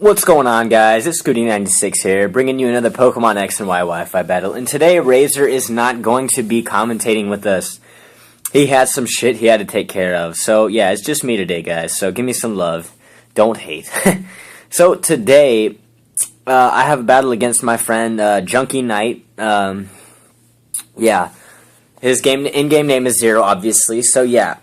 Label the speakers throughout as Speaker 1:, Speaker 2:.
Speaker 1: What's going on, guys? It's Scooty96 here, bringing you another Pokemon X and Y Wi-Fi battle. And today, Razor is not going to be commentating with us. He had some shit he had to take care of. So, yeah, it's just me today, guys. So, give me some love. Don't hate. So, today, I have a battle against my friend, JUNKYNITE. Yeah. His in-game name is Zero, obviously. So, yeah.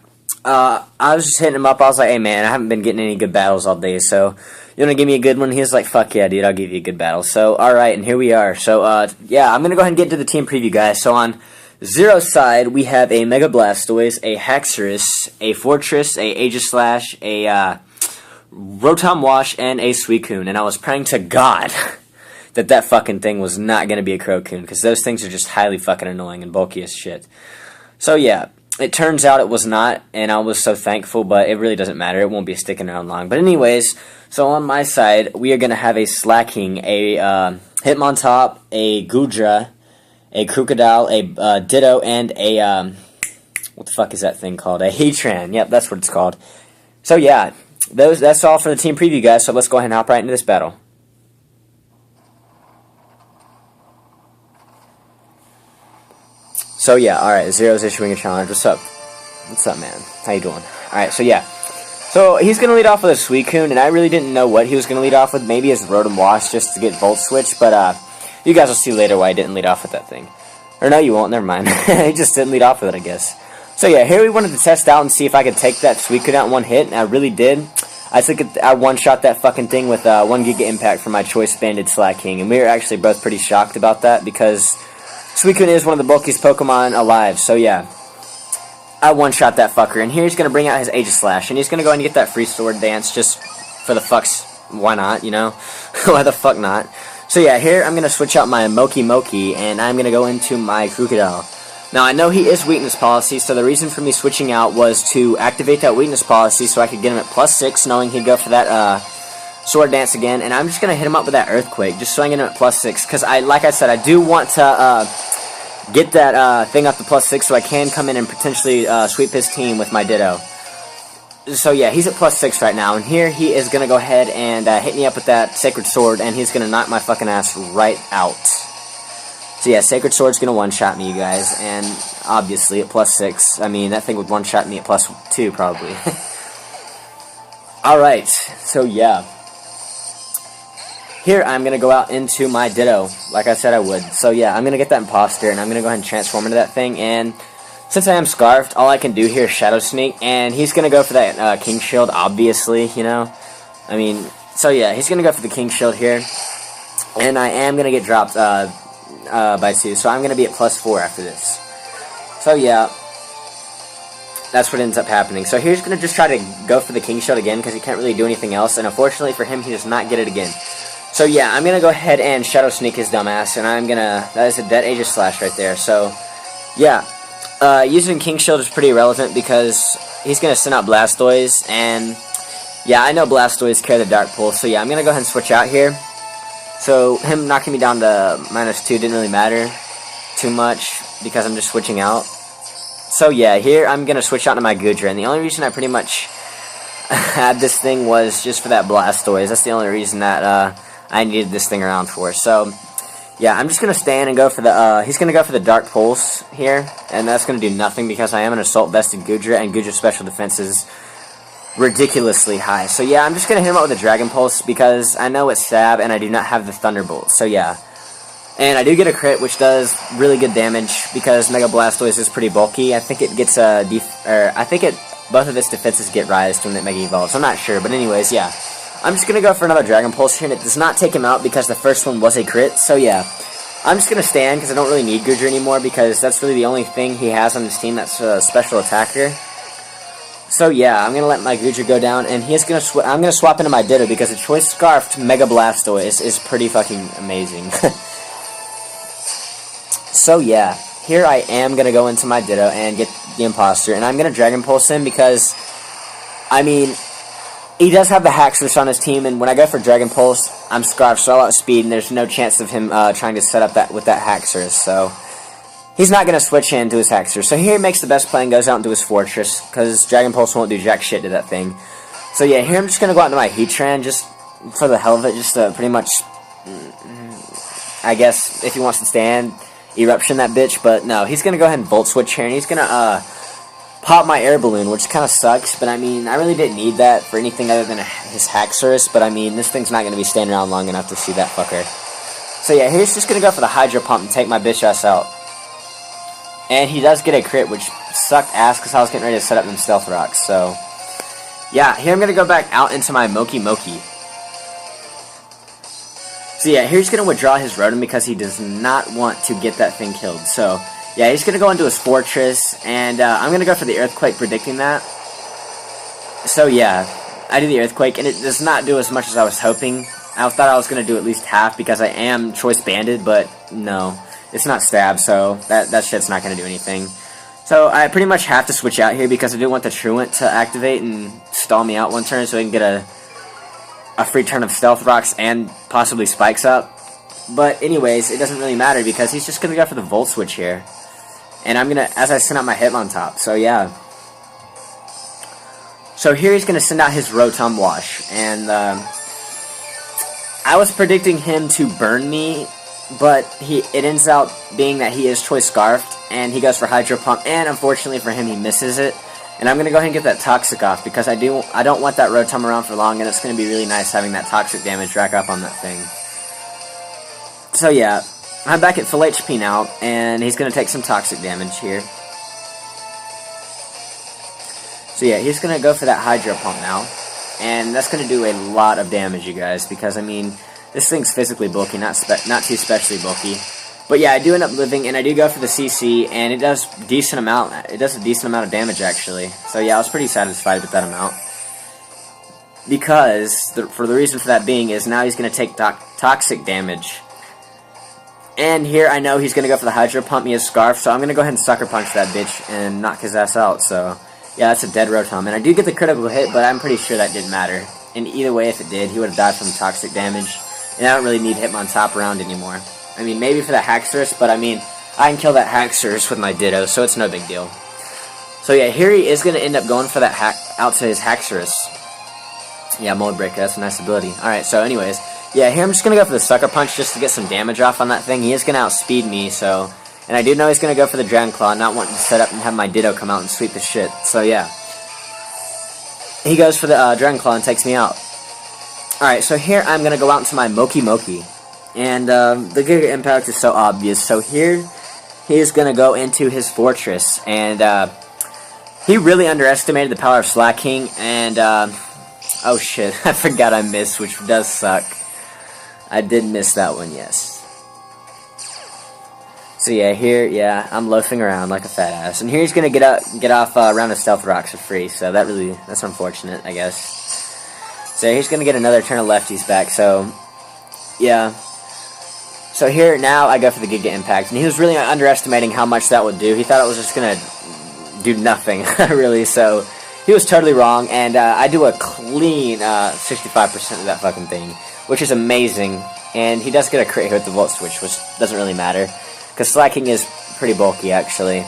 Speaker 1: I was just hitting him up. I was like, hey, man, I haven't been getting any good battles all day, so you want to give me a good one? He was like, fuck yeah, dude, I'll give you a good battle. So, alright, and here we are. So, yeah, I'm going to go ahead and get into the team preview, guys. So, on Zero's side, we have a Mega Blastoise, a Haxorus, a Fortress, a Aegislash, a Rotom Wash, and a Suicune. And I was praying to God that fucking thing was not going to be a Crocoon, because those things are just highly fucking annoying and bulky as shit. So, yeah. It turns out it was not, and I was so thankful, but it really doesn't matter. It won't be sticking around long. But anyways, so on my side, we are going to have a Slacking, a Hitmontop, a Goodra, a Crocodile, a Ditto, and a, what the fuck is that thing called? A Heatran. Yep, that's what it's called. So yeah, that's all for the team preview, guys, so let's go ahead and hop right into this battle. So yeah, alright, Zero's issuing a challenge. What's up? What's up, man? How you doing? Alright, so yeah. So he's going to lead off with a Suicune, and I really didn't know what he was going to lead off with. Maybe his Rotom Wash just to get Volt Switch, but you guys will see later why I didn't lead off with that thing. Or no, you won't, never mind. He just didn't lead off with it, I guess. So yeah, here we wanted to test out and see if I could take that Suicune out in one hit, and I really did. I one-shot that fucking thing with 1 Giga Impact for my Choice Banded Slacking, and we were actually both pretty shocked about that, because Suicune is one of the bulkiest Pokemon alive, so yeah. I one-shot that fucker, and here he's going to bring out his Aegislash, and he's going to go ahead and get that free Sword Dance just for the fucks. Why not, you know? Why the fuck not? So yeah, here I'm going to switch out my Moki, and I'm going to go into my Crocodile. Now, I know he is Weakness Policy, so the reason for me switching out was to activate that Weakness Policy so I could get him at +6, knowing he'd go for that, Sword Dance again, and I'm just going to hit him up with that Earthquake, just so I get him at +6, because like I said, I do want to, get that, thing up to +6 so I can come in and potentially, sweep his team with my Ditto. So yeah, he's at +6 right now, and here he is going to go ahead and, hit me up with that Sacred Sword, and he's going to knock my fucking ass right out. So yeah, Sacred Sword's going to one-shot me, you guys, and obviously at +6, I mean, that thing would one-shot me at +2, probably. Alright, so yeah. Here, I'm going to go out into my Ditto, like I said I would. So yeah, I'm going to get that Imposter, and I'm going to go ahead and transform into that thing, and since I am Scarfed, all I can do here is Shadow Sneak, and he's going to go for that King Shield, obviously, you know? I mean, so yeah, he's going to go for the King Shield here, and I am going to get dropped by 2, so I'm going to be at +4 after this. So yeah, that's what ends up happening. So here's going to just try to go for the King Shield again, because he can't really do anything else, and unfortunately for him, he does not get it again. So yeah, I'm going to go ahead and Shadow Sneak his dumbass, and I'm going to, that is a dead Aegislash right there. So yeah, using King Shield is pretty irrelevant because he's going to send out Blastoise, and yeah, I know Blastoise carry the Dark Pulse, so yeah, I'm going to go ahead and switch out here. So him knocking me down to -2 didn't really matter too much because I'm just switching out. So yeah, here I'm going to switch out to my Goodra, and the only reason I pretty much had this thing was just for that Blastoise. That's the only reason that I needed this thing around for. So yeah, I'm just going to stand and go for the, he's going to go for the Dark Pulse here, and that's going to do nothing because I am an Assault Vested Goodra, and Goodra's special defense is ridiculously high. So yeah, I'm just going to hit him up with a Dragon Pulse because I know it's Stab, and I do not have the Thunderbolt. So yeah. And I do get a crit, which does really good damage because Mega Blastoise is pretty bulky. I think it gets both of its defenses get raised when it Mega Evolves. I'm not sure, but anyways, yeah. I'm just going to go for another Dragon Pulse here, and it does not take him out because the first one was a crit, so yeah. I'm just going to stand because I don't really need Goodra anymore because that's really the only thing he has on his team that's a special attacker. So yeah, I'm going to let my Goodra go down, and I'm going to swap into my Ditto because the Choice Scarfed Mega Blastoise is pretty fucking amazing. So yeah, here I am going to go into my Ditto and get the Imposter, and I'm going to Dragon Pulse him because, I mean, he does have the Haxorus on his team, and when I go for Dragon Pulse, I'm Scarfed, so I'll outspeed, and there's no chance of him trying to set up that with that Haxorus, so he's not going to switch into his Haxorus. So here he makes the best play and goes out into his Fortress, because Dragon Pulse won't do jack shit to that thing. So yeah, here I'm just going to go out into my Heatran, just for the hell of it, just to pretty much, I guess, if he wants to stand, eruption that bitch. But no, he's gonna go ahead and Volt Switch here, and he's gonna pop my air balloon, which kind of sucks. But I mean, I really didn't need that for anything other than his Haxorus. But I mean, this thing's not gonna be standing around long enough to see that fucker. So yeah, he's just gonna go for the Hydro Pump and take my bitch ass out. And he does get a crit, which sucked ass because I was getting ready to set up them Stealth Rocks. So yeah, here I'm gonna go back out into my Moki Moki. So yeah, here he's going to withdraw his Rotom because he does not want to get that thing killed. So yeah, he's going to go into his Fortress, and I'm going to go for the Earthquake, predicting that. So yeah, I do the Earthquake, and it does not do as much as I was hoping. I thought I was going to do at least half because I am Choice Banded, but no, it's not Stab, so that shit's not going to do anything. So I pretty much have to switch out here because I do want the Truant to activate and stall me out one turn so I can get a free turn of Stealth Rocks and possibly Spikes up. But anyways, it doesn't really matter because he's just going to go for the Volt Switch here. And I'm going to, as I send out my Hitmontop. So yeah. So here he's going to send out his Rotom Wash. And I was predicting him to burn me, but it ends out being that he is Choice Scarfed. And he goes for Hydro Pump. And unfortunately for him, he misses it. And I'm going to go ahead and get that Toxic off because I don't want that Rotom around for long, and it's going to be really nice having that Toxic damage rack up on that thing. So yeah, I'm back at full HP now, and he's going to take some Toxic damage here. So yeah, he's going to go for that Hydro Pump now, and that's going to do a lot of damage, you guys, because I mean, this thing's physically bulky, not too specially bulky. But yeah, I do end up living, and I do go for the CC, and it does a decent amount of damage, actually. So yeah, I was pretty satisfied with that amount. Because, for the reason for that being is now he's going to take Toxic damage. And here I know he's going to go for the Hydro Pump, he has Scarf, so I'm going to go ahead and Sucker Punch that bitch and knock his ass out. So yeah, that's a dead Rotom. And I do get the critical hit, but I'm pretty sure that didn't matter. And either way, if it did, he would have died from Toxic damage. And I don't really need Hitmontop around anymore. I mean, maybe for that Haxorus, but I mean, I can kill that Haxorus with my Ditto, so it's no big deal. So yeah, here he is going to end up going for that out to his Haxorus. Yeah, Mold Breaker, that's a nice ability. Alright, so anyways, yeah, here I'm just going to go for the Sucker Punch just to get some damage off on that thing. He is going to outspeed me, so... And I do know he's going to go for the Dragon Claw, not wanting to set up and have my Ditto come out and sweep the shit. So yeah. He goes for the Dragon Claw and takes me out. Alright, so here I'm going to go out into my Moki Moki. And the Giga Impact is so obvious. So here he is going to go into his Fortress. And he really underestimated the power of Slacking. And oh shit, I forgot I missed, which does suck. I did miss that one, yes. So yeah, here, yeah, I'm loafing around like a fat ass. And here he's going to get off a round of Stealth Rocks for free. So that's unfortunate, I guess. So he's going to get another turn of lefties back. So yeah. So here, now, I go for the Giga Impact, and he was really underestimating how much that would do. He thought it was just going to do nothing, really, so he was totally wrong, and I do a clean 65% of that fucking thing, which is amazing, and he does get a crit here with the Volt Switch, which doesn't really matter, because Slacking is pretty bulky, actually.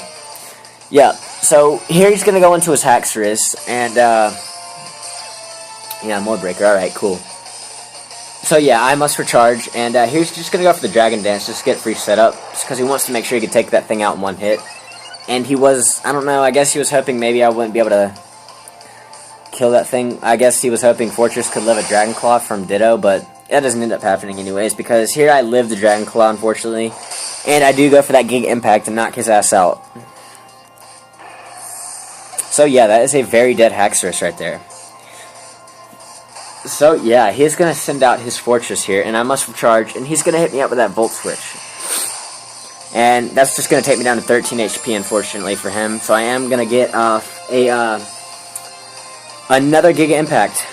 Speaker 1: Yeah, so here he's going to go into his Haxorus, and, yeah, Mold Breaker, alright, cool. So yeah, I must recharge, and here's just going to go for the Dragon Dance, just to get free setup, just because he wants to make sure he could take that thing out in one hit. And he was, I don't know, I guess he was hoping maybe I wouldn't be able to kill that thing. I guess he was hoping Fortress could live a Dragon Claw from Ditto, but that doesn't end up happening anyways, because here I live the Dragon Claw, unfortunately, and I do go for that Giga Impact and knock his ass out. So yeah, that is a very dead Haxorus right there. So yeah, he's going to send out his Fortress here, and I must recharge, and he's going to hit me up with that Volt Switch. And that's just going to take me down to 13 HP, unfortunately, for him. So I am going to get another Giga Impact.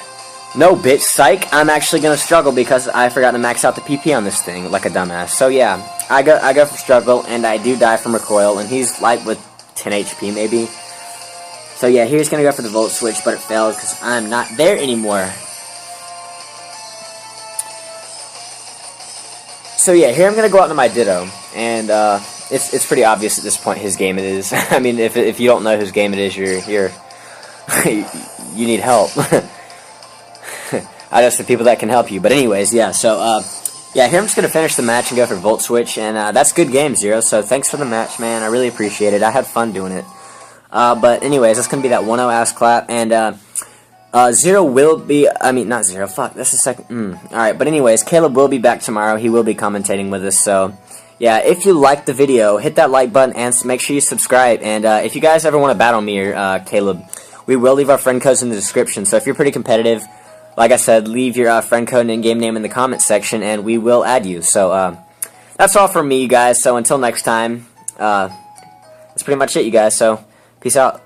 Speaker 1: No, bitch, psych, I'm actually going to struggle because I forgot to max out the PP on this thing like a dumbass. So yeah, I go for struggle, and I do die from recoil, and he's like with 10 HP maybe. So yeah, here's going to go for the Volt Switch, but it failed because I'm not there anymore. So yeah, here I'm going to go out into my Ditto, and it's pretty obvious at this point whose game it is. I mean, if you don't know whose game it is, you're you need help. just the people that can help you. But anyways, yeah, so, yeah, here I'm just going to finish the match and go for Volt Switch, and that's good game, Zero, so thanks for the match, man. I really appreciate it. I had fun doing it. But anyways, that's going to be that 1-0 ass clap, and Zero will be, I mean, not Zero, fuck, that's the second, alright, but anyways, Caleb will be back tomorrow. He will be commentating with us, so, yeah, if you liked the video, hit that like button, and make sure you subscribe, and if you guys ever want to battle me or Caleb, we will leave our friend codes in the description, so if you're pretty competitive, like I said, leave your friend code and in-game name in the comment section, and we will add you. So, that's all from me, you guys. So, until next time, that's pretty much it, you guys. So, peace out.